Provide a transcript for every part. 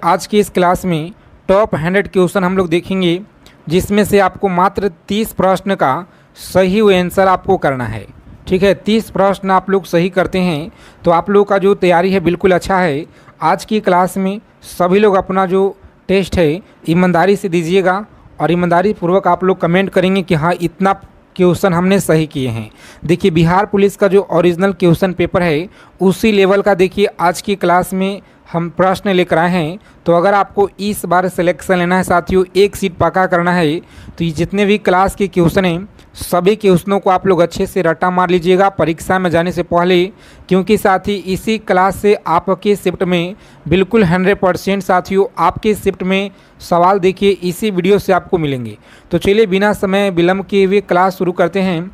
आज की इस क्लास में टॉप 100 क्वेश्चन हम लोग देखेंगे, जिसमें से आपको मात्र 30 प्रश्न का सही आंसर आपको करना है। ठीक है, 30 प्रश्न आप लोग सही करते हैं तो आप लोग का जो तैयारी है बिल्कुल अच्छा है। आज की क्लास में सभी लोग अपना जो टेस्ट है ईमानदारी से दीजिएगा और ईमानदारी पूर्वक आप लोग कमेंट करेंगे कि हाँ इतना क्वेश्चन हमने सही किए हैं। देखिए, बिहार पुलिस का जो ओरिजिनल क्वेश्चन पेपर है उसी लेवल का देखिए आज की क्लास में हम प्रश्न लेकर आए हैं। तो अगर आपको इस बार सिलेक्शन लेना है साथियों, एक सीट पक्का करना है, तो ये जितने भी क्लास के क्वेश्चन हैं सभी क्वेश्चनों को आप लोग अच्छे से रट्टा मार लीजिएगा परीक्षा में जाने से पहले, क्योंकि साथी इसी क्लास से आपके शिफ्ट में बिल्कुल 100% साथियों आपके शिफ्ट में सवाल देखिए इसी वीडियो से आपको मिलेंगे। तो चलिए बिना समय विलम्ब किए हुए क्लास शुरू करते हैं।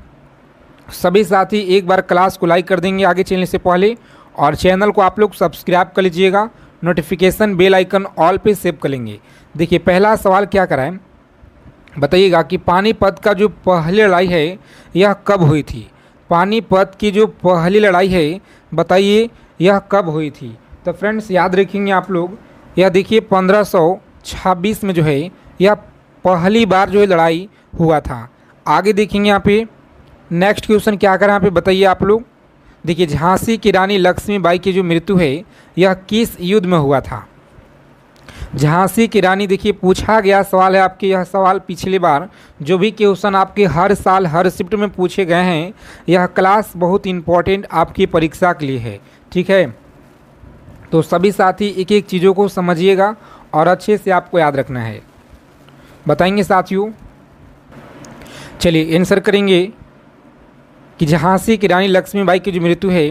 सभी साथी एक बार क्लास को लाइक कर देंगे आगे चलने से पहले, और चैनल को आप लोग सब्सक्राइब कर लीजिएगा, नोटिफिकेशन बेल आइकन ऑल पे सेव कर लेंगे। देखिए पहला सवाल क्या कराएं, बताइएगा कि पानीपत का जो पहली लड़ाई है यह कब हुई थी। पानीपत की जो पहली लड़ाई है बताइए यह कब हुई थी। तो फ्रेंड्स याद रखेंगे आप लोग, यह देखिए 1526 में जो है यह पहली बार जो है लड़ाई हुआ था। आगे देखेंगे यहाँ पे नेक्स्ट क्वेश्चन क्या करें यहाँ पे बताइए आप लोग। देखिए झांसी की रानी लक्ष्मीबाई की जो मृत्यु है यह किस युद्ध में हुआ था। झांसी की रानी, देखिए पूछा गया सवाल है आपके, यह सवाल पिछली बार जो भी क्वेश्चन आपके हर साल हर शिफ्ट में पूछे गए हैं, यह क्लास बहुत इंपॉर्टेंट आपकी परीक्षा के लिए है। ठीक है, तो सभी साथी एक एक चीज़ों को समझिएगा और अच्छे से आपको याद रखना है। बताएंगे साथियों, चलिए आंसर करेंगे कि झांसी की रानी लक्ष्मीबाई की जो मृत्यु है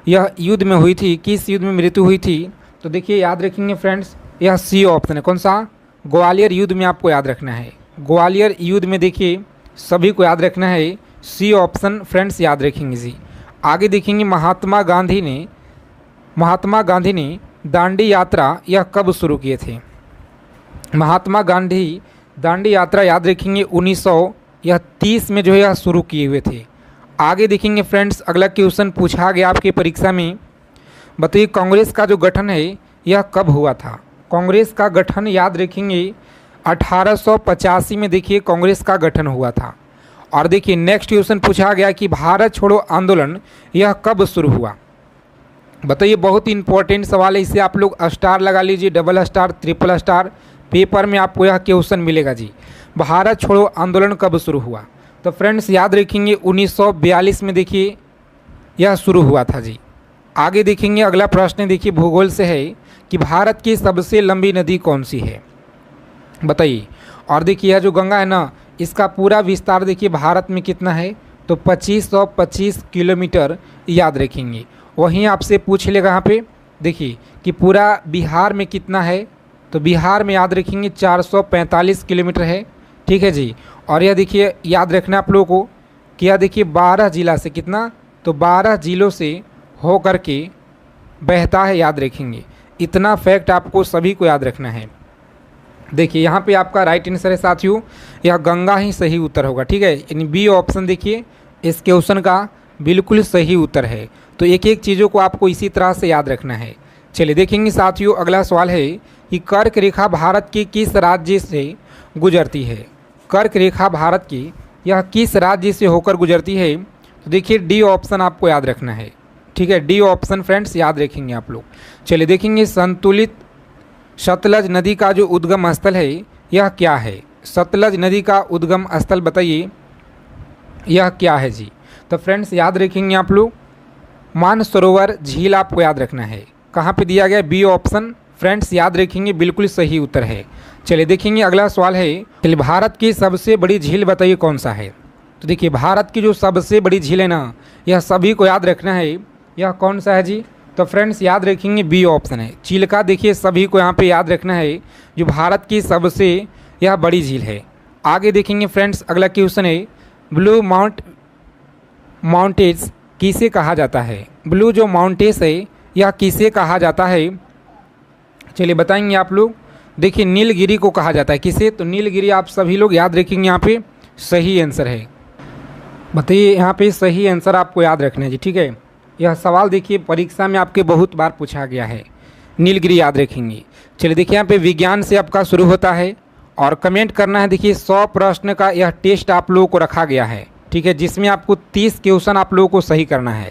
यह युद्ध में हुई थी। किस युद्ध में मृत्यु हुई थी, तो देखिए याद रखेंगे फ्रेंड्स, यह सी ऑप्शन है। कौन सा? ग्वालियर युद्ध में आपको याद रखना है। ग्वालियर युद्ध में देखिए सभी को याद रखना है, सी ऑप्शन फ्रेंड्स याद रखेंगे जी। आगे देखेंगे महात्मा गांधी ने दांडी यात्रा यह कब शुरू किए थे। महात्मा गांधी दांडी यात्रा याद रखेंगे 1930 में जो है यह शुरू किए हुए थे। आगे देखेंगे फ्रेंड्स, अगला क्वेश्चन पूछा गया आपकी परीक्षा में, बताइए कांग्रेस का जो गठन है यह कब हुआ था। कांग्रेस का गठन याद रखेंगे 1885 में देखिए कांग्रेस का गठन हुआ था। और देखिए नेक्स्ट क्वेश्चन पूछा गया कि भारत छोड़ो आंदोलन यह कब शुरू हुआ। बताइए, बहुत इंपॉर्टेंट सवाल है, इसे आप लोग स्टार लगा लीजिए, double star triple star, paper में आपको यह क्वेश्चन मिलेगा जी। भारत छोड़ो आंदोलन कब शुरू हुआ, तो फ्रेंड्स याद रखेंगे 1942 में देखिए यह शुरू हुआ था जी। आगे देखेंगे अगला प्रश्न देखिए भूगोल से है कि भारत की सबसे लंबी नदी कौन सी है, बताइए। और देखिए यह जो गंगा है ना, इसका पूरा विस्तार देखिए भारत में कितना है, तो 2525 किलोमीटर याद रखेंगे। वहीं आपसे पूछ लेगा यहाँ पे देखिए कि पूरा बिहार में कितना है, तो बिहार में याद रखेंगे 445 किलोमीटर है। ठीक है जी। और यह देखिए याद रखना आप लोगों को कि यह देखिए 12 जिला से कितना, तो 12 जिलों से हो कर के बहता है, याद रखेंगे। इतना फैक्ट आपको सभी को याद रखना है। देखिए यहाँ पे आपका राइट आंसर है साथियों, यह गंगा ही सही उत्तर होगा। ठीक है, यानी बी ऑप्शन देखिए इस क्वेश्चन का बिल्कुल सही उत्तर है। तो एक एक चीज़ों को आपको इसी तरह से याद रखना है। चलिए देखेंगे साथियों, अगला सवाल है कि कर्क रेखा भारत के किस राज्य से गुजरती है। कर्क रेखा भारत की यह किस राज्य से होकर गुजरती है, तो देखिए डी ऑप्शन आपको याद रखना है। ठीक है, डी ऑप्शन फ्रेंड्स याद रखेंगे आप लोग। चलिए देखेंगे संतुलित सतलज नदी का जो उद्गम स्थल है यह क्या है। सतलज नदी का उद्गम स्थल बताइए यह क्या है जी। तो फ्रेंड्स याद रखेंगे आप लोग मानसरोवर झील आपको याद रखना है। कहाँ पे दिया गया, बी ऑप्शन फ्रेंड्स याद रखेंगे बिल्कुल सही उत्तर है। चलिए देखेंगे अगला सवाल है, चलिए भारत की सबसे बड़ी झील बताइए कौन सा है। तो देखिए भारत की जो सबसे बड़ी झील है ना, यह सभी को याद रखना है, यह कौन सा है जी। तो फ्रेंड्स याद रखेंगे बी ऑप्शन है चिल्का। देखिए सभी को यहाँ पे याद रखना है, जो भारत की सबसे यह बड़ी झील है। आगे देखेंगे फ्रेंड्स अगला क्वेश्चन है, ब्लू माउंटेन्स किसे कहा जाता है। ब्लू जो माउंटेन्स है यह किसे कहा जाता है, चलिए बताएंगे आप लोग। देखिए नीलगिरी को कहा जाता है, किसे, तो नीलगिरी आप सभी लोग याद रखेंगे, यहाँ पे सही आंसर है। बताइए यहाँ पे सही आंसर आपको याद रखना है जी। ठीक है, यह सवाल देखिए परीक्षा में आपके बहुत बार पूछा गया है, नीलगिरी याद रखेंगे। चलिए देखिए यहाँ पे विज्ञान से आपका शुरू होता है और कमेंट करना है। देखिए 100 प्रश्न का यह टेस्ट आप लोगों को रखा गया है, ठीक है, जिसमें आपको 30 क्वेश्चन आप लोगों को सही करना है।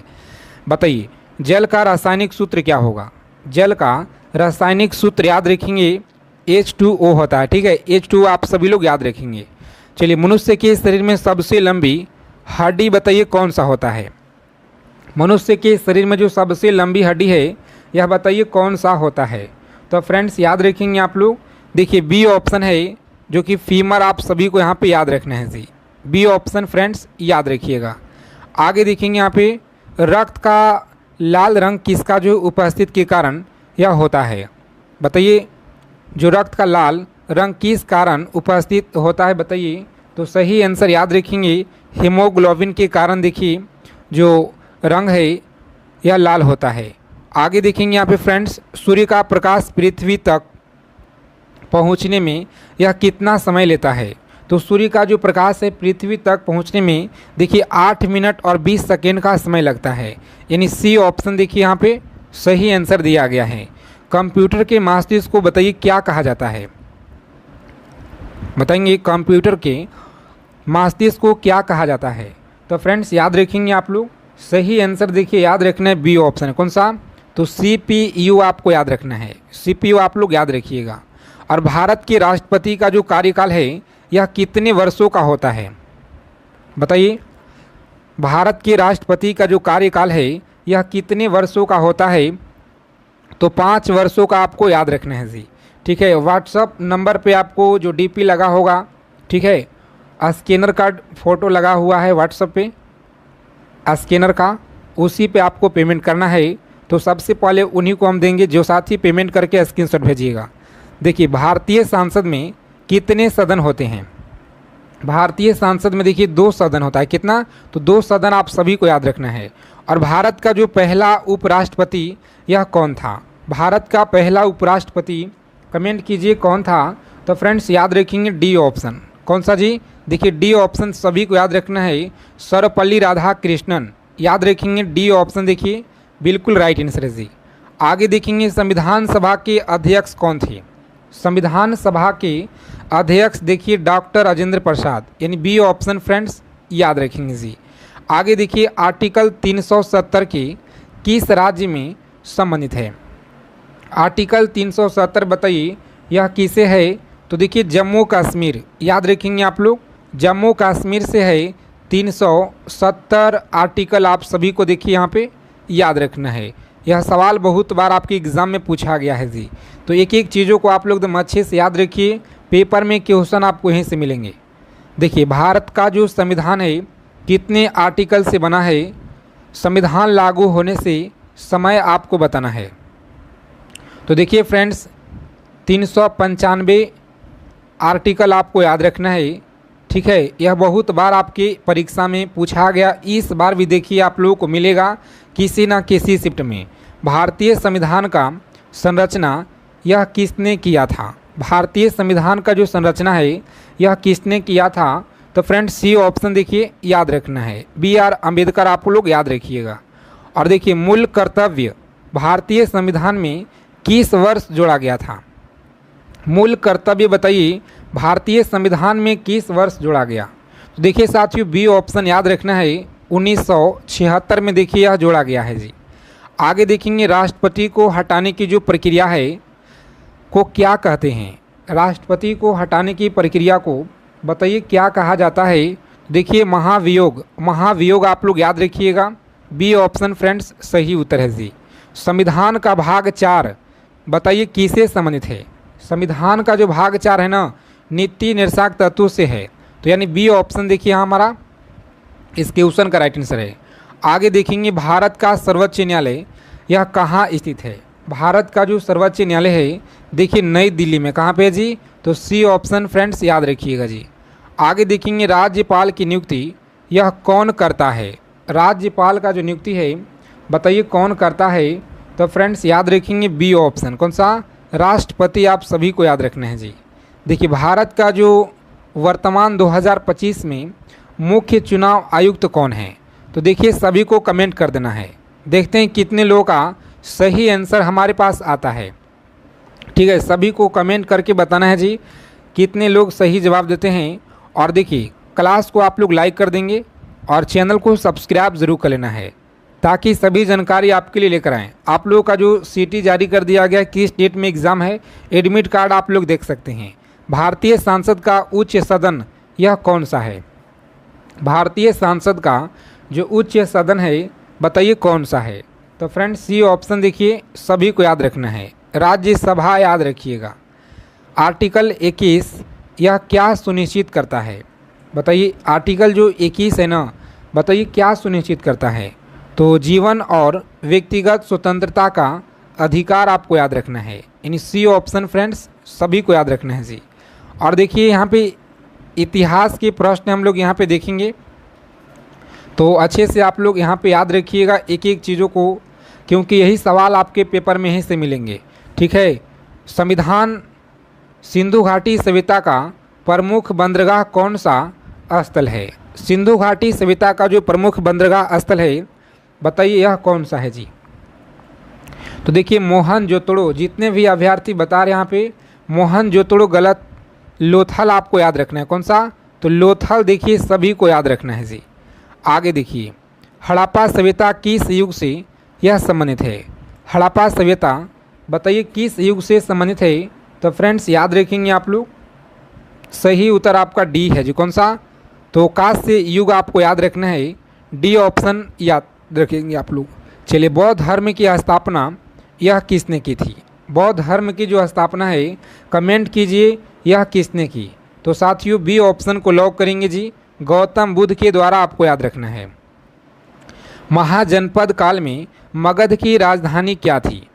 बताइए जल का रासायनिक सूत्र क्या होगा? जल का रासायनिक सूत्र याद रखेंगे H2O होता है, ठीक है, H2O आप सभी लोग याद रखेंगे। चलिए मनुष्य के शरीर में सबसे लंबी हड्डी बताइए कौन सा होता है? मनुष्य के शरीर में जो सबसे लंबी हड्डी है यह बताइए कौन सा होता है? तो फ्रेंड्स याद रखेंगे आप लोग, देखिए बी ऑप्शन है जो कि फीमर, आप सभी को यहाँ पे याद रखना है जी, बी ऑप्शन फ्रेंड्स याद रखिएगा। आगे देखेंगे यहाँ पे रक्त का लाल रंग किसका जो उपस्थित के कारण यह होता है? बताइए जो रक्त का लाल रंग किस कारण उपस्थित होता है बताइए? तो सही आंसर याद रखेंगे हीमोग्लोबिन के कारण देखिए जो रंग है यह लाल होता है। आगे देखेंगे यहाँ पे फ्रेंड्स सूर्य का प्रकाश पृथ्वी तक पहुँचने में यह कितना समय लेता है? तो सूर्य का जो प्रकाश है पृथ्वी तक पहुँचने में देखिए 8 मिनट और 20 सेकेंड का समय लगता है, यानी सी ऑप्शन देखिए यहाँ पे सही आंसर दिया गया है। कंप्यूटर के मस्तिष्क को बताइए क्या कहा जाता है? बताएंगे कंप्यूटर के मस्तिष्क को क्या कहा जाता है? तो फ्रेंड्स याद रखेंगे आप लोग, सही आंसर देखिए याद रखना है बी ऑप्शन। कौन सा? तो CPU आपको याद रखना है, CPU आप लोग याद रखिएगा। और भारत के राष्ट्रपति का जो कार्यकाल है यह कितने वर्षों का होता है? बताइए भारत के राष्ट्रपति का जो कार्यकाल है यह कितने वर्षों का होता है? तो 5 वर्षों का आपको याद रखना है जी, ठीक है। व्हाट्सअप नंबर पे आपको जो DP लगा होगा, ठीक है, स्कैनर का फ़ोटो लगा हुआ है व्हाट्सअप पे स्कैनर का, उसी पे आपको पेमेंट करना है। तो सबसे पहले उन्हीं को हम देंगे जो साथी पेमेंट करके स्क्रीनशॉट भेजिएगा। देखिए भारतीय संसद में कितने सदन होते हैं? भारतीय संसद में देखिए 2 सदन होता है। कितना? तो 2 सदन आप सभी को याद रखना है। और भारत का जो पहला उपराष्ट्रपति यह कौन था? भारत का पहला उपराष्ट्रपति कमेंट कीजिए कौन था? तो फ्रेंड्स याद रखेंगे डी ऑप्शन। कौन सा जी? देखिए डी ऑप्शन सभी को याद रखना है, सर्वपल्ली राधाकृष्णन। याद रखेंगे डी ऑप्शन देखिए बिल्कुल राइट आंसर है जी। आगे देखेंगे संविधान सभा के अध्यक्ष कौन थे? संविधान सभा के अध्यक्ष देखिए डॉक्टर राजेंद्र प्रसाद, यानी बी ऑप्शन फ्रेंड्स याद रखेंगे जी। आगे देखिए आर्टिकल 370 के किस राज्य में संबंधित है? आर्टिकल 370 बताइए यह किसे है? तो देखिए जम्मू कश्मीर, याद रखेंगे आप लोग, जम्मू कश्मीर से है 370 आर्टिकल, आप सभी को देखिए यहाँ पे याद रखना है। यह सवाल बहुत बार आपके एग्ज़ाम में पूछा गया है जी, तो एक एक चीज़ों को आप लोग एकदम अच्छे से याद रखिए, पेपर में क्वेश्चन आपको यहीं से मिलेंगे। देखिए भारत का जो संविधान है कितने आर्टिकल से बना है? संविधान लागू होने से समय आपको बताना है। तो देखिए फ्रेंड्स 395 आर्टिकल आपको याद रखना है, ठीक है। यह बहुत बार आपके परीक्षा में पूछा गया, इस बार भी देखिए आप लोगों को मिलेगा किसी न किसी शिफ्ट में। भारतीय संविधान का संरचना यह किसने किया था? भारतीय संविधान का जो संरचना है यह किसने किया था? तो फ्रेंड्स सी ऑप्शन देखिए याद रखना है, BR अम्बेडकर आप लोग याद रखिएगा। और देखिए मूल कर्तव्य भारतीय संविधान में किस वर्ष जोड़ा गया था? मूल कर्तव्य बताइए भारतीय संविधान में किस वर्ष जोड़ा गया? तो देखिए साथियों बी ऑप्शन याद रखना है, 1976 में देखिए यह जोड़ा गया है जी। आगे देखेंगे राष्ट्रपति को हटाने की जो प्रक्रिया है को क्या कहते हैं? राष्ट्रपति को हटाने की प्रक्रिया को बताइए क्या कहा जाता है? देखिए महाभियोग, महाभियोग आप लोग याद रखिएगा, बी ऑप्शन फ्रेंड्स सही उत्तर है जी। संविधान का भाग 4 बताइए किससे संबंधित है? संविधान का जो भाग 4 है ना, नीति निर्देशक तत्व से है, तो यानी बी ऑप्शन देखिए हमारा इस क्वेश्चन का राइट आंसर है। आगे देखेंगे भारत का सर्वोच्च न्यायालय यह कहाँ स्थित है? भारत का जो सर्वोच्च न्यायालय है देखिए नई दिल्ली में। कहाँ पे जी? तो सी ऑप्शन फ्रेंड्स याद रखिएगा जी। आगे देखेंगे राज्यपाल की नियुक्ति यह कौन करता है? राज्यपाल का जो नियुक्ति है बताइए कौन करता है? तो फ्रेंड्स याद रखेंगे बी ऑप्शन। कौन सा? राष्ट्रपति आप सभी को याद रखना है जी। देखिए भारत का जो वर्तमान 2025 में मुख्य चुनाव आयुक्त कौन है? तो देखिए सभी को कमेंट कर देना है, देखते हैं कितने लोगों का सही आंसर हमारे पास आता है। ठीक है, सभी को कमेंट करके बताना है जी कितने लोग सही जवाब देते हैं। और देखिए क्लास को आप लोग लाइक कर देंगे और चैनल को सब्सक्राइब ज़रूर कर लेना है ताकि सभी जानकारी आपके लिए लेकर आएँ। आप लोगों का जो सीटी जारी कर दिया गया, किस डेट में एग्ज़ाम है, एडमिट कार्ड आप लोग देख सकते हैं। भारतीय संसद का उच्च सदन यह कौन सा है? भारतीय संसद का जो उच्च सदन है बताइए कौन सा है? तो फ्रेंड्स सी ऑप्शन देखिए, सभी को याद रखना है, राज्यसभा याद रखिएगा। आर्टिकल 21 यह क्या सुनिश्चित करता है? बताइए आर्टिकल जो 21 है ना, बताइए क्या सुनिश्चित करता है? तो जीवन और व्यक्तिगत स्वतंत्रता का अधिकार आपको याद रखना है, यानी सी ऑप्शन फ्रेंड्स सभी को याद रखना है जी। और देखिए यहाँ पे इतिहास के प्रश्न हम लोग यहाँ पे देखेंगे, तो अच्छे से आप लोग यहाँ पे याद रखिएगा एक एक चीज़ों को, क्योंकि यही सवाल आपके पेपर में ही से मिलेंगे। ठीक है, संविधान सिंधु घाटी सभ्यता का प्रमुख बंदरगाह कौन सा स्थल है? सिंधु घाटी सभ्यता का जो प्रमुख बंदरगाह स्थल है बताइए यह कौन सा है जी? तो देखिए मोहनजोदड़ो, जितने भी अभ्यर्थी बता रहे हैं यहाँ पे मोहनजोदड़ो गलत, लोथल आपको याद रखना है। कौन सा? तो लोथल देखिए सभी को याद रखना है जी। आगे देखिए हड़प्पा सभ्यता किस युग से यह संबंधित है? हड़प्पा सभ्यता बताइए किस युग से संबंधित है? तो फ्रेंड्स याद रखेंगे आप लोग, सही उत्तर आपका डी है जी। कौन सा? तो कांस्य युग आपको याद रखना है, डी ऑप्शन याद रखेंगे आप लोग। चलिए बौद्ध धर्म की स्थापना यह किसने की थी? बौद्ध धर्म की जो स्थापना है कमेंट कीजिए यह किसने की? तो साथियों बी ऑप्शन को लॉक करेंगे जी, गौतम बुद्ध के द्वारा आपको याद रखना है। महाजनपद काल में मगध की राजधानी क्या थी?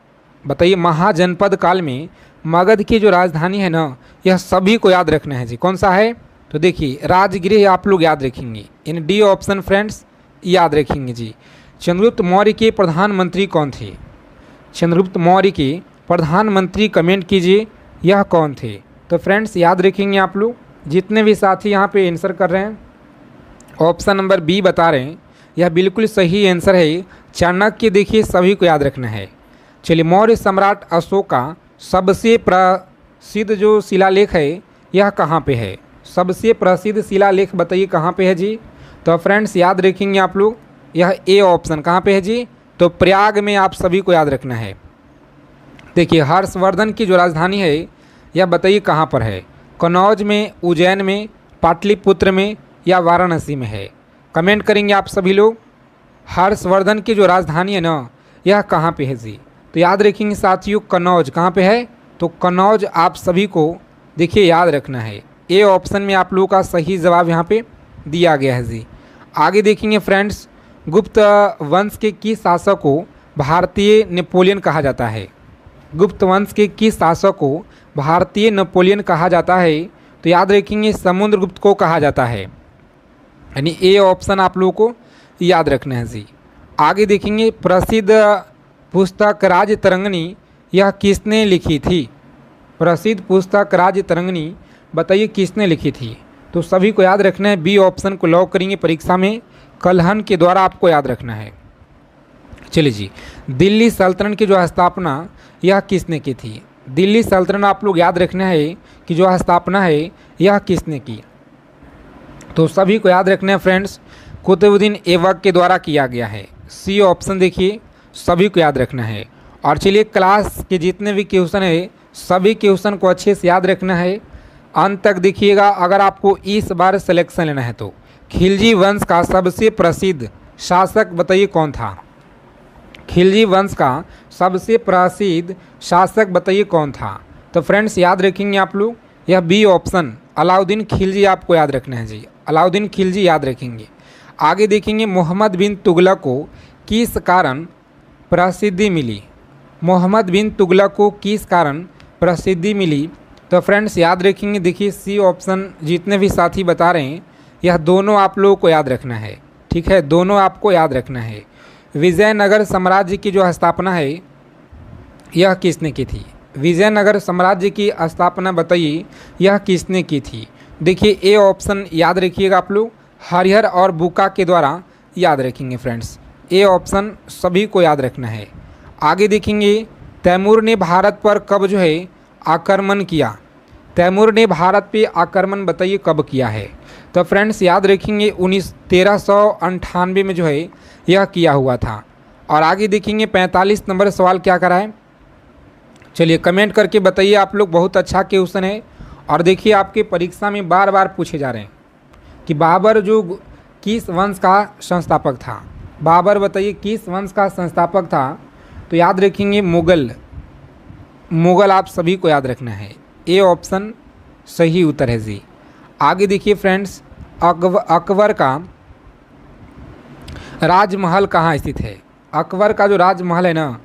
बताइए महाजनपद काल में मगध की जो राजधानी है ना, यह सभी को याद रखना है जी। कौन सा है? तो देखिए राजगृह आप लोग याद रखेंगे, इन डी ऑप्शन फ्रेंड्स याद रखेंगे जी। चंद्रगुप्त मौर्य के प्रधानमंत्री कौन थे? चंद्रगुप्त मौर्य के प्रधानमंत्री कमेंट कीजिए यह कौन थे? तो फ्रेंड्स याद रखेंगे आप लोग, जितने भी साथी यहाँ पे आंसर कर रहे हैं ऑप्शन नंबर बी बता रहे हैं, यह बिल्कुल सही आंसर है, चाणक्य। देखिए सभी को याद रखना है। चलिए मौर्य सम्राट अशोक का सबसे प्रसिद्ध जो शिलालेख है यह कहाँ पे है? सबसे प्रसिद्ध शिलालेख बताइए कहाँ पे है जी? तो फ्रेंड्स याद रखेंगे आप लोग, यह ए ऑप्शन कहाँ पे है जी? तो प्रयाग में आप सभी को याद रखना है। देखिए हर्षवर्धन की जो राजधानी है यह बताइए कहाँ पर है? कन्नौज में, उज्जैन में, पाटलिपुत्र में या वाराणसी में है? कमेंट करेंगे आप सभी लोग। हर्षवर्धन की जो राजधानी है ना, यह कहाँ पे है जी? तो याद रखेंगे साथियों कन्नौज। कहाँ पे है? तो कन्नौज आप सभी को देखिए याद रखना है। ए ऑप्शन में आप लोगों का सही जवाब यहाँ पे दिया गया है जी। आगे देखेंगे फ्रेंड्स, गुप्त वंश के किस शासक को भारतीय नेपोलियन कहा जाता है? गुप्त वंश के किस शासक को भारतीय नेपोलियन कहा जाता है? तो याद रखेंगे समुद्रगुप्त को कहा जाता है, यानी ए ऑप्शन आप लोगों को याद रखना है जी। आगे देखेंगे प्रसिद्ध पुस्तक राजतरंगिणी यह किसने लिखी थी? प्रसिद्ध पुस्तक राजतरंगिणी बताइए किसने लिखी थी? तो सभी को याद रखना है, बी ऑप्शन को लॉक करेंगे परीक्षा में, कल्हण के द्वारा आपको याद रखना है। चलिए जी, दिल्ली सल्तनत की जो स्थापना यह किसने की थी? दिल्ली सल्तनत आप लोग याद रखना है कि जो स्थापना है यह किसने की? तो सभी को याद रखना है फ्रेंड्स, कुतुबुद्दीन ऐबक के द्वारा किया गया है। सी ऑप्शन देखिए सभी को याद रखना है। और चलिए क्लास के जितने भी क्वेश्चन है सभी क्वेश्चन को अच्छे से याद रखना है, अंत तक देखिएगा। अगर आपको इस बार सिलेक्शन लेना है तो खिलजी वंश का सबसे प्रसिद्ध शासक बताइए कौन था? खिलजी वंश का सबसे प्रसिद्ध शासक बताइए कौन था? तो फ्रेंड्स याद रखेंगे आप लोग, यह बी ऑप्शन अलाउद्दीन खिलजी आपको याद रखना है जी। अलाउद्दीन खिलजी याद रखेंगे। आगे देखेंगे मोहम्मद बिन तुगलक को किस कारण प्रसिद्धि मिली? मोहम्मद बिन तुगलक को किस कारण प्रसिद्धि मिली? तो फ्रेंड्स याद रखेंगे, देखिए सी ऑप्शन जितने भी साथी बता रहे हैं यह दोनों आप लोगों को याद रखना है। ठीक है, दोनों आपको याद रखना है। विजयनगर साम्राज्य की जो स्थापना है यह किसने की थी? विजयनगर साम्राज्य की स्थापना बताइए यह किसने की थी? देखिए ए ऑप्शन याद रखिएगा आप लोग, हरिहर और बुका के द्वारा याद रखेंगे फ्रेंड्स। ए ऑप्शन सभी को याद रखना है। आगे देखेंगे तैमूर ने भारत पर कब जो है आक्रमण किया? तैमूर ने भारत पे आक्रमण बताइए कब किया है? तो फ्रेंड्स याद रखेंगे 1398 में जो है यह किया हुआ था। और आगे देखेंगे 45 नंबर सवाल क्या करा है, चलिए कमेंट करके बताइए आप लोग। बहुत अच्छा क्वेश्चन है और देखिए आपके परीक्षा में बार बार पूछे जा रहे हैं कि बाबर जो किस वंश का संस्थापक था? बाबर बताइए किस वंश का संस्थापक था? तो याद रखेंगे मुगल। मुगल आप सभी को याद रखना है, ए ऑप्शन सही उत्तर है जी। आगे देखिए फ्रेंड्स, अकबर का राजमहल कहाँ स्थित है? अकबर का जो राजमहल है ना,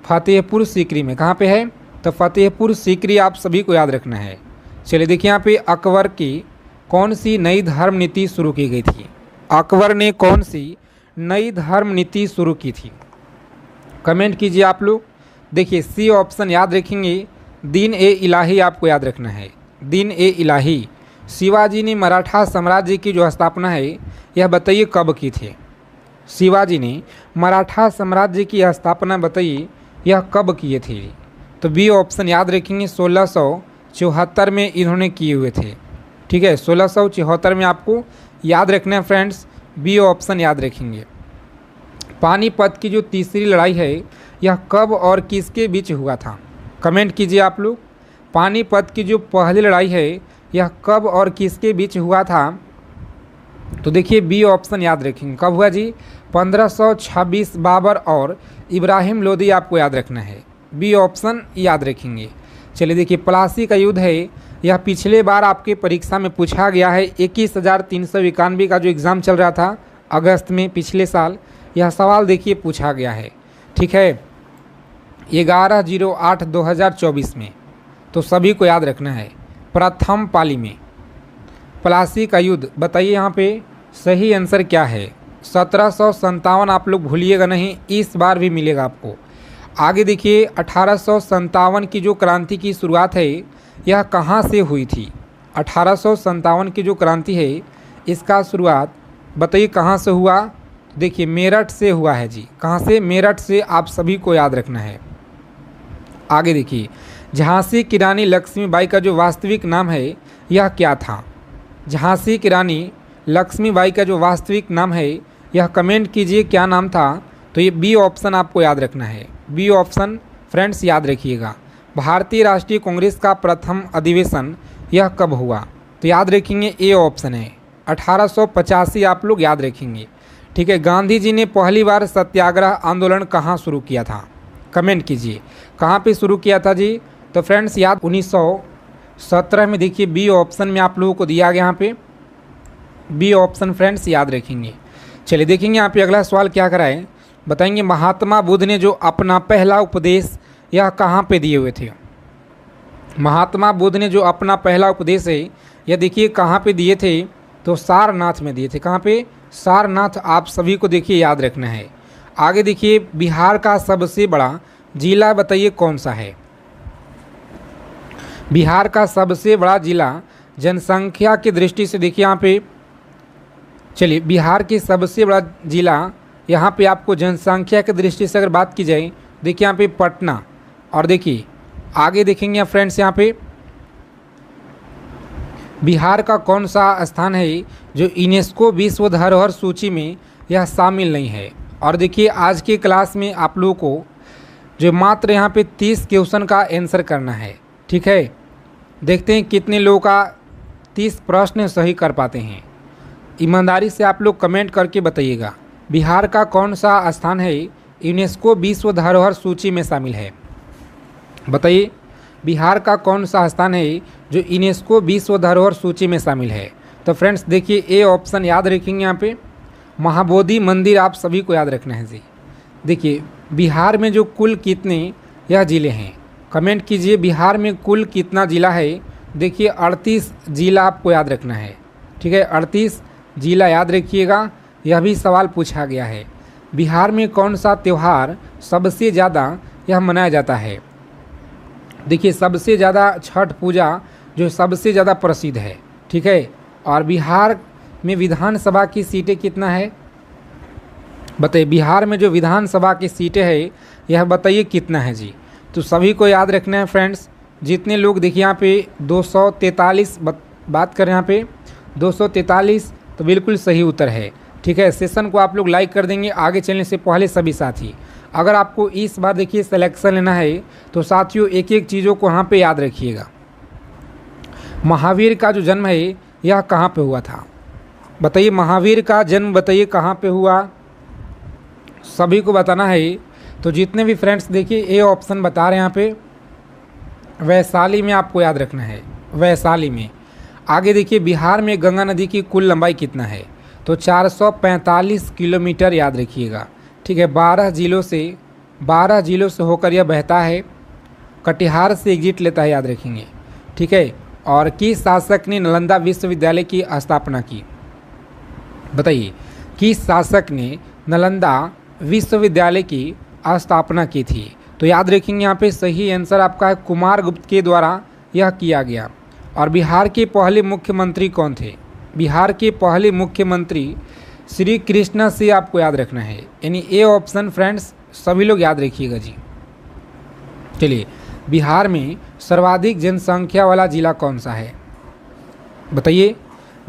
फतेहपुर सीकरी में। कहाँ पे है? तो फतेहपुर सीकरी आप सभी को याद रखना है। चलिए देखिए यहाँ पे अकबर की कौन सी नई धर्म नीति शुरू की गई थी? अकबर ने कौन सी नई धर्म नीति शुरू की थी? कमेंट कीजिए आप लोग। देखिए सी ऑप्शन याद रखेंगे, दीन ए इलाही आपको याद रखना है, दीन ए इलाही। शिवाजी ने मराठा साम्राज्य की जो स्थापना है यह बताइए कब की थी? शिवाजी ने मराठा साम्राज्य की स्थापना बताइए यह कब किए थे? तो बी ऑप्शन याद रखेंगे 1674 में इन्होंने किए हुए थे। ठीक है, 1674 में आपको याद रखना है फ्रेंड्स, बी ऑप्शन याद रखेंगे। पानीपत की जो तीसरी लड़ाई है यह कब और किसके बीच हुआ था? कमेंट कीजिए आप लोग। पानीपत की जो पहली लड़ाई है यह कब और किसके बीच हुआ था? तो देखिए बी ऑप्शन याद रखेंगे, कब हुआ जी? 1526 बाबर और इब्राहिम लोदी आपको याद रखना है, बी ऑप्शन याद रखेंगे। चलिए देखिए प्लासी का युद्ध है, यह पिछले बार आपके परीक्षा में पूछा गया है। 21,391 का जो एग्ज़ाम चल रहा था अगस्त में पिछले साल, यह सवाल देखिए पूछा गया है। ठीक है, 11/08/2024 में, तो सभी को याद रखना है। प्रथम पाली में प्लासी का युद्ध बताइए यहाँ पे सही आंसर क्या है? 1757 आप लोग भूलिएगा नहीं, इस बार भी मिलेगा आपको। आगे देखिए 1857 की जो क्रांति की शुरुआत है यह कहाँ से हुई थी? 1857 की जो क्रांति है इसका शुरुआत बताइए कहाँ से हुआ? देखिए मेरठ से हुआ है जी। कहाँ से? मेरठ से, आप सभी को याद रखना है। आगे देखिए झांसी की रानी लक्ष्मीबाई का जो वास्तविक नाम है यह क्या था? झांसी की रानी लक्ष्मीबाई का जो वास्तविक नाम है यह कमेंट कीजिए क्या नाम था? तो ये बी ऑप्शन आपको याद रखना है, बी ऑप्शन फ्रेंड्स याद रखिएगा। भारतीय राष्ट्रीय कांग्रेस का प्रथम अधिवेशन यह कब हुआ? तो याद रखेंगे ए ऑप्शन है 1885 आप लोग याद रखेंगे। ठीक है, गांधी जी ने पहली बार सत्याग्रह आंदोलन कहाँ शुरू किया था? कमेंट कीजिए कहाँ पे शुरू किया था जी? तो फ्रेंड्स याद 1917 में। देखिए बी ऑप्शन में आप लोगों को दिया गया यहाँ पे, बी ऑप्शन फ्रेंड्स याद रखेंगे। चलिए देखेंगे यहाँ पे अगला सवाल क्या कराए, बताएंगे महात्मा बुद्ध ने जो अपना पहला उपदेश यह कहाँ पे दिए हुए थे? महात्मा बुद्ध ने जो अपना पहला उपदेश है यह देखिए कहाँ पे दिए थे? तो सारनाथ में दिए थे। कहाँ पे? सारनाथ, आप सभी को देखिए याद रखना है। आगे देखिए बिहार का सबसे बड़ा जिला बताइए कौन सा है? बिहार का सबसे बड़ा जिला जनसंख्या की दृष्टि से देखिए यहाँ पे, चलिए बिहार की सबसे बड़ा जिला यहाँ पे आपको जनसंख्या की दृष्टि से अगर बात की जाए देखिए यहाँ पे पटना। और देखिए आगे देखेंगे फ्रेंड्स यहाँ पे बिहार का कौन सा स्थान है जो यूनेस्को विश्व धरोहर सूची में यह शामिल नहीं है? और देखिए आज के क्लास में आप लोगों को जो मात्र यहाँ पे 30 क्वेश्चन का आंसर करना है। ठीक है, देखते हैं कितने लोगों का 30 प्रश्न सही कर पाते हैं। ईमानदारी से आप लोग कमेंट करके बताइएगा बिहार का कौन सा स्थान है यूनेस्को विश्व धरोहर सूची में शामिल है? बताइए बिहार का कौन सा स्थान है जो यूनेस्को विश्व धरोहर सूची में शामिल है? तो फ्रेंड्स देखिए ए ऑप्शन याद रखेंगे यहाँ पे, महाबोधि मंदिर आप सभी को याद रखना है जी। देखिए बिहार में जो कुल कितने यह ज़िले हैं? कमेंट कीजिए बिहार में कुल कितना ज़िला है? देखिए 38 ज़िला आपको याद रखना है। ठीक है, 38 ज़िला याद रखिएगा, यह भी सवाल पूछा गया है। बिहार में कौन सा त्यौहार सबसे ज़्यादा यह मनाया जाता है? देखिए सबसे ज़्यादा छठ पूजा जो सबसे ज़्यादा प्रसिद्ध है। ठीक है, और बिहार में विधानसभा की सीटें कितना है? बताइए बिहार में जो विधानसभा की सीटें है यह बताइए कितना है जी? तो सभी को याद रखना है फ्रेंड्स, जितने लोग देखिए यहाँ पे 243 बात करें यहाँ पे 243, तो बिल्कुल सही उत्तर है। ठीक है, सेशन को आप लोग लाइक कर देंगे आगे चलने से पहले सभी साथी। अगर आपको इस बार देखिए सिलेक्शन लेना है तो साथियों एक एक चीज़ों को यहाँ पे याद रखिएगा। महावीर का जो जन्म है यह कहाँ पे हुआ था? बताइए, महावीर का जन्म बताइए कहाँ पे हुआ, सभी को बताना है। तो जितने भी फ्रेंड्स देखिए ए ऑप्शन बता रहे हैं यहाँ पे, वैशाली में आपको याद रखना है, वैशाली में। आगे देखिए बिहार में गंगा नदी की कुल लंबाई कितना है? तो 445 किलोमीटर याद रखिएगा। ठीक है, 12 जिलों से होकर यह बहता है, कटिहार से एग्जिट लेता है, याद रखेंगे। ठीक है, और किस शासक ने नालंदा विश्वविद्यालय की स्थापना की? बताइए, किस शासक ने नालंदा विश्वविद्यालय की स्थापना की थी? तो याद रखेंगे यहाँ पे सही आंसर आपका है कुमार गुप्त के द्वारा यह किया गया। और बिहार के पहले मुख्यमंत्री कौन थे? बिहार के पहले मुख्यमंत्री श्री कृष्णा से आपको याद रखना है, यानी ए ऑप्शन फ्रेंड्स सभी लोग याद रखिएगा जी। चलिए, बिहार में सर्वाधिक जनसंख्या वाला जिला कौन सा है? बताइए,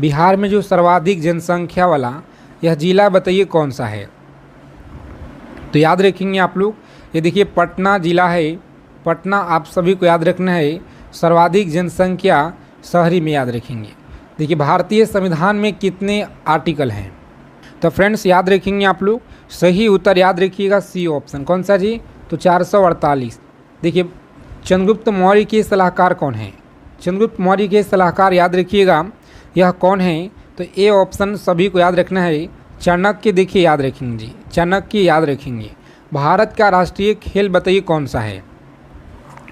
बिहार में जो सर्वाधिक जनसंख्या वाला यह जिला बताइए कौन सा है? तो याद रखेंगे आप लोग, ये देखिए पटना जिला है। पटना आप सभी को याद रखना है, सर्वाधिक जनसंख्या शहरी में याद रखेंगे। देखिए भारतीय संविधान में कितने आर्टिकल हैं? तो फ्रेंड्स याद रखेंगे आप लोग, सही उत्तर याद रखिएगा सी ऑप्शन। कौन सा जी? तो 448। देखिए चंद्रगुप्त मौर्य के सलाहकार कौन हैं? चंद्रगुप्त मौर्य के सलाहकार याद रखिएगा यह कौन है? तो ए ऑप्शन सभी को याद रखना है, चाणक्य। देखिए याद रखेंगे जी, चाणक्य याद रखेंगे। भारत का राष्ट्रीय खेल बताइए कौन सा है?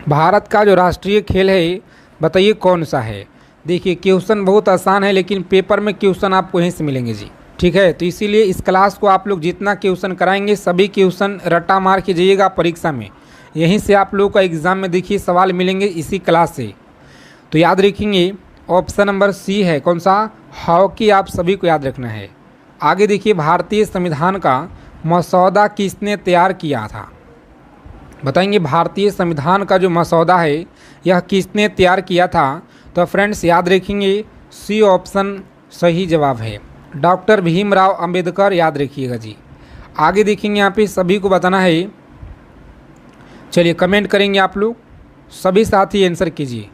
भारत का जो राष्ट्रीय खेल है बताइए कौन सा है? देखिए क्वेश्चन बहुत आसान है, लेकिन पेपर में क्वेश्चन आपको यहीं से मिलेंगे जी। ठीक है, तो इसीलिए इस क्लास को आप लोग जितना क्वेश्चन कराएंगे सभी क्वेश्चन रट्टा मार के जाइएगा परीक्षा में, यहीं से आप लोगों का एग्ज़ाम में देखिए सवाल मिलेंगे इसी क्लास से। तो याद रखेंगे ऑप्शन नंबर सी है, कौन सा? हॉकी आप सभी को याद रखना है। आगे देखिए भारतीय संविधान का मसौदा किसने तैयार किया था? बताएंगे भारतीय संविधान का जो मसौदा है यह किसने तैयार किया था? तो फ्रेंड्स याद रखेंगे सी ऑप्शन सही जवाब है, डॉक्टर भीमराव अंबेडकर याद रखिएगा जी। आगे देखेंगे यहाँ पे सभी को बताना है। चलिए कमेंट करेंगे आप लोग, सभी साथी आंसर कीजिए।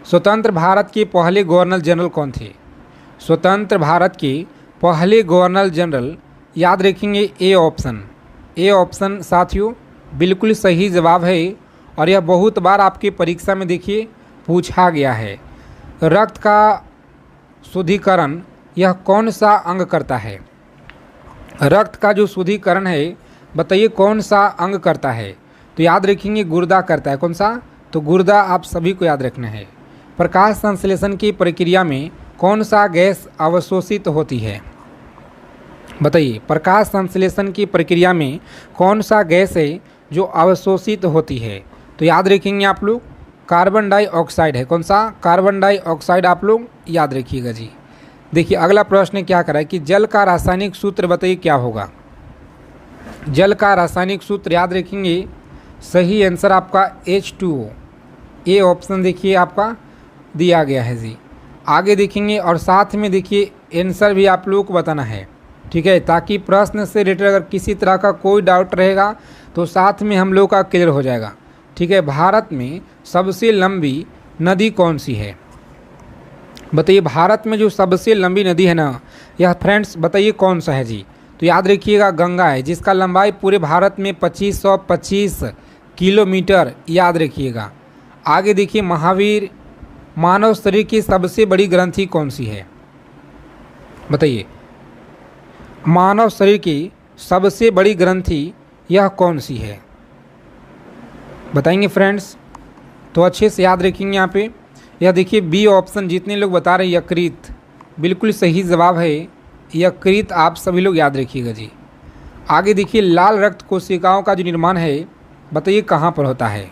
स्वतंत्र भारत के पहले गवर्नर जनरल कौन थे? स्वतंत्र भारत के पहले गवर्नर जनरल याद रखेंगे ए ऑप्शन। ए ऑप्शन साथियों बिल्कुल सही जवाब है, और यह बहुत बार आपके परीक्षा में देखिए पूछा गया है। रक्त का शुद्धिकरण यह कौन सा अंग करता है? रक्त का जो शुद्धिकरण है बताइए कौन सा अंग करता है? तो याद रखेंगे गुर्दा करता है। कौन सा? तो गुर्दा आप सभी को याद रखना है। प्रकाश संश्लेषण की प्रक्रिया में कौन सा गैस अवशोषित होती है? बताइए, प्रकाश संश्लेषण की प्रक्रिया में कौन सा गैस है जो अवशोषित होती है? तो याद रखेंगे आप लोग कार्बन डाइऑक्साइड है। कौन सा? कार्बन डाइऑक्साइड आप लोग याद रखिएगा जी। देखिए अगला प्रश्न क्या करा है कि जल का रासायनिक सूत्र बताइए क्या होगा? जल का रासायनिक सूत्र याद रखेंगे, सही आंसर आपका H2O। ए ऑप्शन देखिए आपका दिया गया है जी। आगे देखेंगे और साथ में देखिए आंसर भी आप लोगों को बताना है। ठीक है, ताकि प्रश्न से रिलेटेड अगर किसी तरह का कोई डाउट रहेगा तो साथ में हम लोग का क्लियर हो जाएगा। ठीक है, भारत में सबसे लंबी नदी कौन सी है? बताइए, भारत में जो सबसे लंबी नदी है ना, यह फ्रेंड्स बताइए कौन सा है जी? तो याद रखिएगा गंगा है, जिसका लंबाई पूरे भारत में 2525 किलोमीटर याद रखिएगा। आगे देखिए महावीर, मानव शरीर की सबसे बड़ी ग्रंथि कौन सी है? बताइए, मानव शरीर की सबसे बड़ी ग्रंथि यह कौन सी है? बताएंगे फ्रेंड्स, तो अच्छे से याद रखेंगे यहाँ पे। यह देखिए बी ऑप्शन जितने लोग बता रहे हैं यकृत, बिल्कुल सही जवाब है यकृत, आप सभी लोग याद रखिएगा जी। आगे देखिए लाल रक्त कोशिकाओं का जो निर्माण है बताइए कहाँ पर होता है?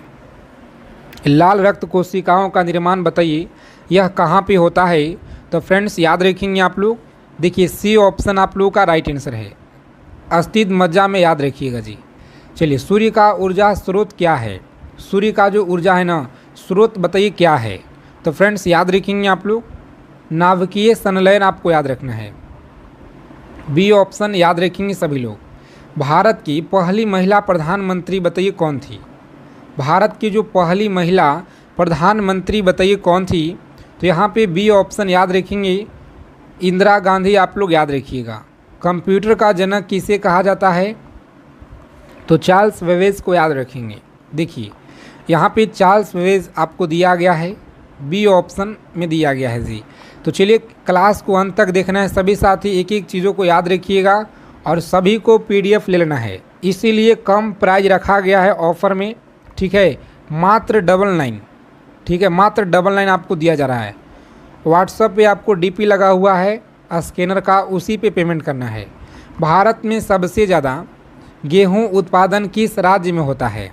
लाल रक्त कोशिकाओं का निर्माण बताइए यह कहाँ पे होता है? तो फ्रेंड्स याद रखेंगे आप लोग, देखिए सी ऑप्शन आप लोगों का राइट आंसर है, अस्थिद मज्जा में याद रखिएगा जी। चलिए सूर्य का ऊर्जा स्रोत क्या है? सूर्य का जो ऊर्जा है ना, स्रोत बताइए क्या है। तो फ्रेंड्स याद रखेंगे आप लोग, नाभिकीय संलयन आपको याद रखना है। बी ऑप्शन याद रखेंगे सभी लोग। भारत की पहली महिला प्रधानमंत्री बताइए कौन थी। भारत की जो पहली महिला प्रधानमंत्री बताइए कौन थी। तो यहाँ पे बी ऑप्शन याद रखेंगे, इंदिरा गांधी आप लोग याद रखिएगा। कंप्यूटर का जनक किसे कहा जाता है। तो चार्ल्स बेबेज को याद रखेंगे। देखिए यहाँ पे चार्ल्स बेबेज आपको दिया गया है, बी ऑप्शन में दिया गया है जी। तो चलिए क्लास को अंत तक देखना है सभी साथी, एक एक चीज़ों को याद रखिएगा और सभी को पीडीएफ ले लेना है, इसीलिए कम प्राइज रखा गया है ऑफर में, ठीक है। मात्र 99, ठीक है, मात्र 99 आपको दिया जा रहा है। व्हाट्सएप पे आपको डीपी लगा हुआ है स्कैनर का, उसी पे पेमेंट करना है। भारत में सबसे ज़्यादा गेहूं उत्पादन किस राज्य में होता है।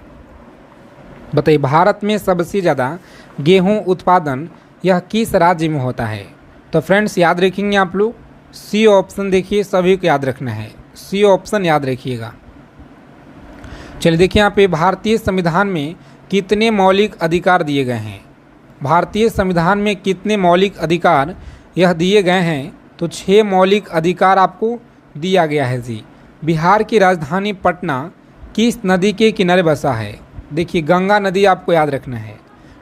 बताइए भारत में सबसे ज़्यादा गेहूं उत्पादन यह किस राज्य में होता है। तो फ्रेंड्स याद रखेंगे आप लोग, सी ऑप्शन देखिए, सभी को याद रखना है, सी ऑप्शन याद रखिएगा। चलिए देखिए यहाँ पे भारतीय संविधान में कितने मौलिक अधिकार दिए गए हैं। भारतीय संविधान में कितने मौलिक अधिकार यह दिए गए हैं। तो 6 मौलिक अधिकार आपको दिया गया है जी। बिहार की राजधानी पटना किस नदी के किनारे बसा है। देखिए गंगा नदी आपको याद रखना है,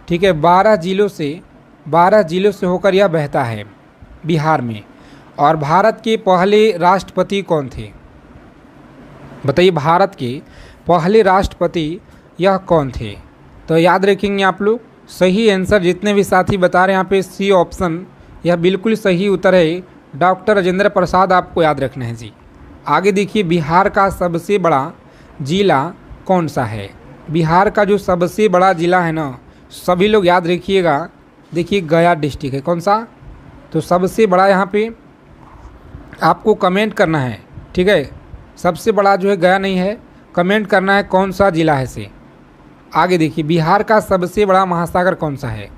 ठीक है। 12 जिलों से होकर यह बहता है बिहार में। और भारत के पहले राष्ट्रपति कौन थे। बताइए भारत के पहले राष्ट्रपति यह कौन थे। तो याद रखेंगे आप लोग, सही आंसर जितने भी साथी बता रहे हैं यहाँ पे सी ऑप्शन, यह बिल्कुल सही उत्तर है। डॉक्टर राजेंद्र प्रसाद आपको याद रखना है जी। आगे देखिए बिहार का सबसे बड़ा जिला कौन सा है। बिहार का जो सबसे बड़ा जिला है ना, सभी लोग याद रखिएगा। देखिए गया डिस्ट्रिक्ट है, कौन सा। तो सबसे बड़ा यहाँ पे आपको कमेंट करना है, ठीक है। सबसे बड़ा जो है गया नहीं है, कमेंट करना है कौन सा जिला है से। आगे देखिए बिहार का सबसे बड़ा महासागर कौन सा है।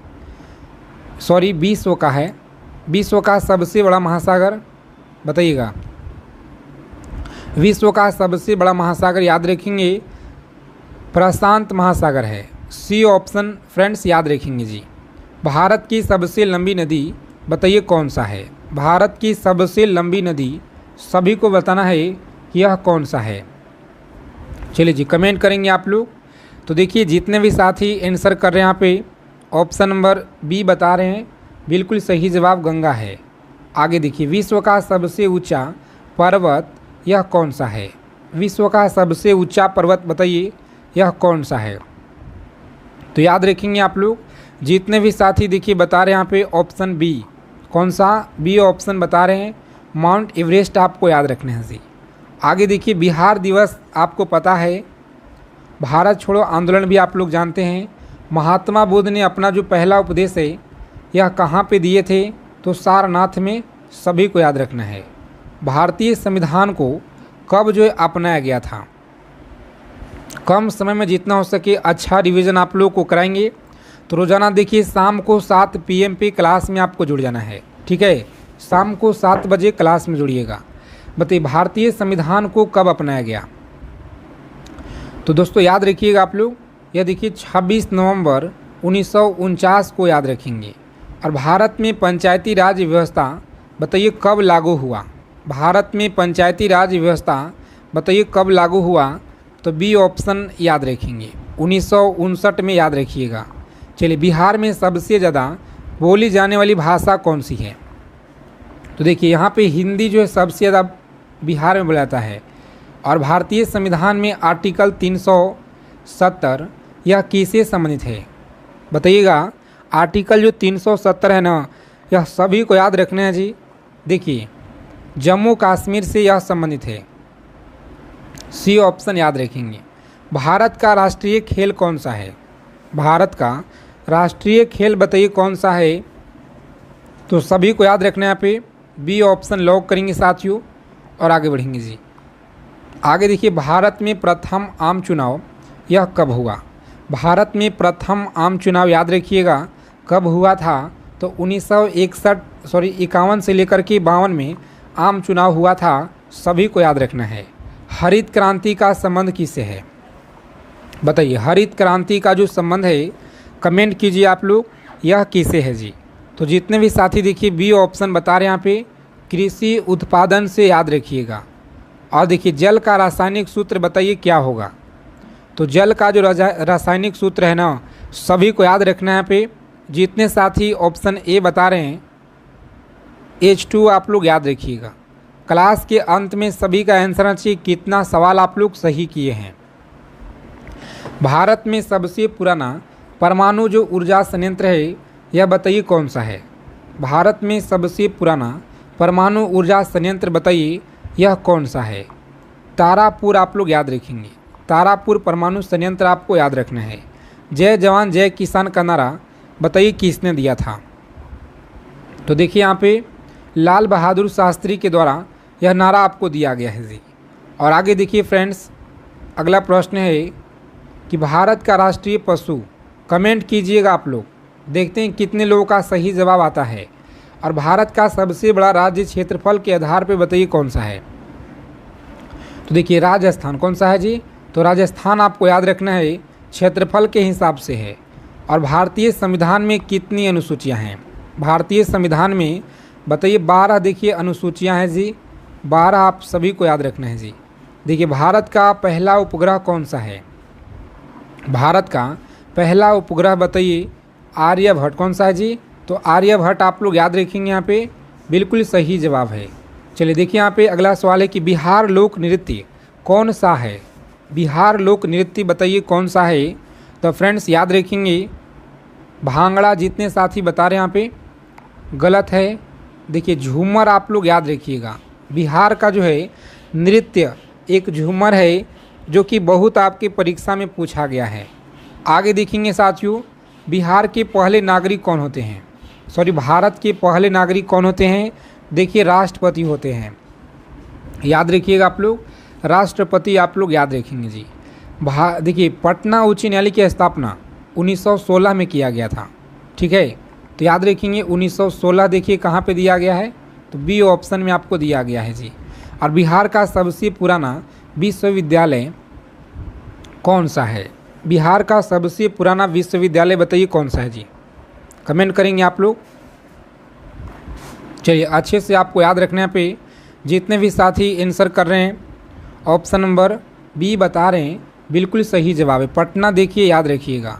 सॉरी विश्व का है, विश्व का सबसे बड़ा महासागर बताइएगा। विश्व का सबसे बड़ा महासागर याद रखेंगे प्रशांत महासागर है, सी ऑप्शन फ्रेंड्स याद रखेंगे जी। भारत की सबसे लंबी नदी बताइए कौन सा है। भारत की सबसे लंबी नदी सभी को बताना है कि यह कौन सा है। चलिए जी कमेंट करेंगे आप लोग। तो देखिए जितने भी साथी आंसर कर रहे हैं यहाँ पे ऑप्शन नंबर बी बता रहे हैं, बिल्कुल सही जवाब गंगा है। आगे देखिए विश्व का सबसे ऊंचा पर्वत यह कौन सा है। विश्व का सबसे ऊंचा पर्वत बताइए यह कौन सा है। तो याद रखेंगे आप लोग, जितने भी साथी देखिए बता रहे हैं यहाँ पे ऑप्शन बी, कौन सा, बी ऑप्शन बता रहे हैं, माउंट एवरेस्ट आपको याद रखना है जी। आगे देखिए बिहार दिवस आपको पता है, भारत छोड़ो आंदोलन भी आप लोग जानते हैं। महात्मा बुद्ध ने अपना जो पहला उपदेश है यह कहाँ पे दिए थे। तो सारनाथ में, सभी को याद रखना है। भारतीय संविधान को कब जो है अपनाया गया था। कम समय में जितना हो सके अच्छा रिवीजन आप लोग को कराएंगे। तो रोज़ाना देखिए शाम को 7 PM पे क्लास में आपको जुड़ जाना है, ठीक है। शाम को 7 बजे क्लास में जुड़िएगा। बताइए भारतीय संविधान को कब अपनाया गया। तो दोस्तों याद रखिएगा आप लोग, यह देखिए 26 नवंबर 1949 को याद रखेंगे। और भारत में पंचायती राज व्यवस्था बताइए कब लागू हुआ। भारत में पंचायती राज व्यवस्था बताइए कब लागू हुआ। तो बी ऑप्शन याद रखेंगे, 1959 में याद रखिएगा। चलिए बिहार में सबसे ज़्यादा बोली जाने वाली भाषा कौन सी है। तो देखिए यहाँ पे हिंदी जो है सबसे ज़्यादा बिहार में बोला जाता है। और भारतीय संविधान में आर्टिकल 370 यह किससे संबंधित है बताइएगा। आर्टिकल जो 370 है ना, यह सभी को याद रखना है जी। देखिए जम्मू कश्मीर से यह संबंधित है, सी ऑप्शन याद रखेंगे। भारत का राष्ट्रीय खेल कौन सा है। भारत का राष्ट्रीय खेल बताइए कौन सा है। तो सभी को याद रखना है यहाँ पे, बी ऑप्शन लॉक करेंगे साथियों और आगे बढ़ेंगे जी। आगे देखिए भारत में प्रथम आम चुनाव यह कब हुआ। भारत में प्रथम आम चुनाव याद रखिएगा कब हुआ था। तो 1951 से लेकर के 52 में आम चुनाव हुआ था, सभी को याद रखना है। हरित क्रांति का संबंध किससे है बताइए। हरित क्रांति का जो संबंध है कमेंट कीजिए आप लोग, यह किसे है जी। तो जितने भी साथी देखिए बी ऑप्शन बता रहे हैं यहाँ पे, कृषि उत्पादन से याद रखिएगा। और देखिए जल का रासायनिक सूत्र बताइए क्या होगा। तो जल का जो रासायनिक सूत्र है ना, सभी को याद रखना है। यहाँ पे जितने साथी ऑप्शन ए बता रहे हैं H2 आप लोग याद रखिएगा। क्लास के अंत में सभी का आंसर आना चाहिए कितना सवाल आप लोग सही किए हैं। भारत में सबसे पुराना परमाणु जो ऊर्जा संयंत्र है यह बताइए कौन सा है। भारत में सबसे पुराना परमाणु ऊर्जा संयंत्र बताइए यह कौन सा है। तारापुर आप लोग याद रखेंगे, तारापुर परमाणु संयंत्र आपको याद रखना है। जय जवान जय किसान का नारा बताइए किसने दिया था। तो देखिए यहाँ पे लाल बहादुर शास्त्री के द्वारा यह नारा आपको दिया गया है जी। और आगे देखिए फ्रेंड्स, अगला प्रश्न है कि भारत का राष्ट्रीय पशु, कमेंट कीजिएगा आप लोग, देखते हैं कितने लोगों का सही जवाब आता है। और भारत का सबसे बड़ा राज्य क्षेत्रफल के आधार पर बताइए कौन सा है। तो देखिए राजस्थान कौन सा है जी। तो राजस्थान आपको याद रखना है क्षेत्रफल के हिसाब से है। और भारतीय संविधान में कितनी अनुसूचियां हैं। भारतीय संविधान में बताइए 12 देखिए अनुसूचियां हैं जी, 12 आप सभी को याद रखना है जी। देखिए भारत का पहला उपग्रह कौन सा है। भारत का पहला उपग्रह बताइए आर्यभट्ट कौन सा है जी। तो आर्यभट्ट आप लोग याद रखेंगे, यहाँ पे बिल्कुल सही जवाब है। चलिए देखिए यहाँ पे अगला सवाल है कि बिहार लोक नृत्य कौन सा है। बिहार लोक नृत्य बताइए कौन सा है। तो फ्रेंड्स याद रखेंगे भांगड़ा, जितने साथी बता रहे हैं यहाँ पे गलत है। देखिए झूमर आप लोग याद रखिएगा। बिहार का जो है नृत्य एक झूमर है जो कि बहुत आपकी परीक्षा में पूछा गया है। आगे देखेंगे साथियों, बिहार के पहले नागरिक कौन होते हैं। भारत के पहले नागरिक कौन होते हैं। देखिए राष्ट्रपति होते हैं, याद रखिएगा आप लोग, राष्ट्रपति आप लोग याद रखेंगे जी। देखिए पटना उच्च न्यायालय की स्थापना 1916 में किया गया था, ठीक है। तो याद रखेंगे 1916 देखिए कहाँ पे दिया गया है। तो बी ऑप्शन में आपको दिया गया है जी। और बिहार का सबसे पुराना विश्वविद्यालय कौन सा है। बिहार का सबसे पुराना विश्वविद्यालय बताइए कौन सा है जी। कमेंट करेंगे आप लोग। चलिए अच्छे से आपको याद रखने पे जितने भी साथी आंसर कर रहे हैं ऑप्शन नंबर बी बता रहे हैं बिल्कुल सही जवाब है। पटना देखिए याद रखिएगा।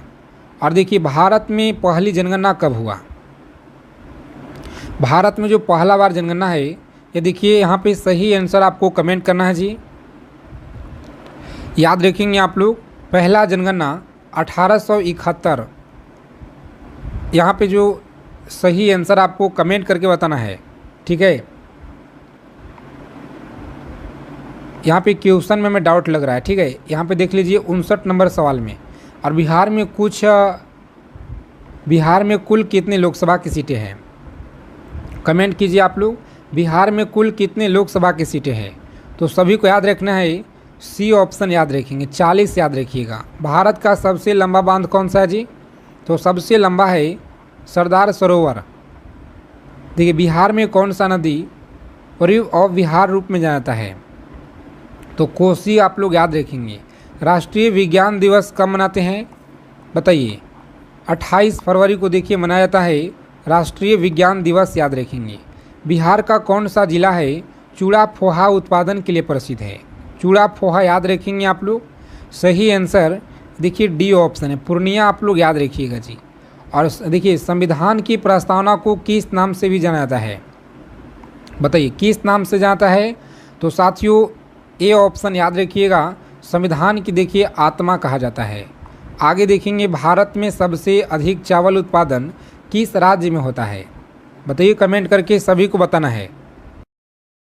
और देखिए भारत में पहली जनगणना कब हुआ। भारत में जो पहला बार जनगणना है ये देखिए यहाँ पे सही आंसर आपको कमेंट करना है जी। याद रखेंगे आप लोग, पहला जनगणना 1871। यहाँ पे जो सही आंसर आपको कमेंट करके बताना है, ठीक है। यहाँ पे क्वेश्चन में मैं डाउट लग रहा है, ठीक है। यहाँ पे देख लीजिए 59 नंबर सवाल में। और बिहार में कुल कितने लोकसभा की सीटें हैं। कमेंट कीजिए आप लोग, बिहार में कुल कितने लोकसभा की सीटें हैं। तो सभी को याद रखना है, सी ऑप्शन याद रखेंगे, 40 याद रखिएगा। भारत का सबसे लंबा बांध कौन सा है जी। तो सबसे लंबा है सरदार सरोवर। देखिए बिहार में कौन सा नदी रिव ऑफ बिहार रूप में जाता है। तो कोसी आप लोग याद रखेंगे। राष्ट्रीय विज्ञान दिवस कब मनाते हैं बताइए। 28 फरवरी को देखिए मनाया जाता है राष्ट्रीय विज्ञान दिवस, याद रखेंगे। बिहार का कौन सा जिला है चूड़ा पोहा उत्पादन के लिए प्रसिद्ध है। चूड़ा पोहा याद रखेंगे आप लोग। सही आंसर देखिए डी ऑप्शन है, पूर्णिया आप लोग याद रखिएगा जी। और देखिए संविधान की प्रस्तावना को किस नाम से भी जाना जाता है बताइए, किस नाम से जाता है। तो साथियों ए ऑप्शन याद रखिएगा, संविधान की देखिए आत्मा कहा जाता है। आगे देखेंगे भारत में सबसे अधिक चावल उत्पादन किस राज्य में होता है बताइए, कमेंट करके सभी को बताना है।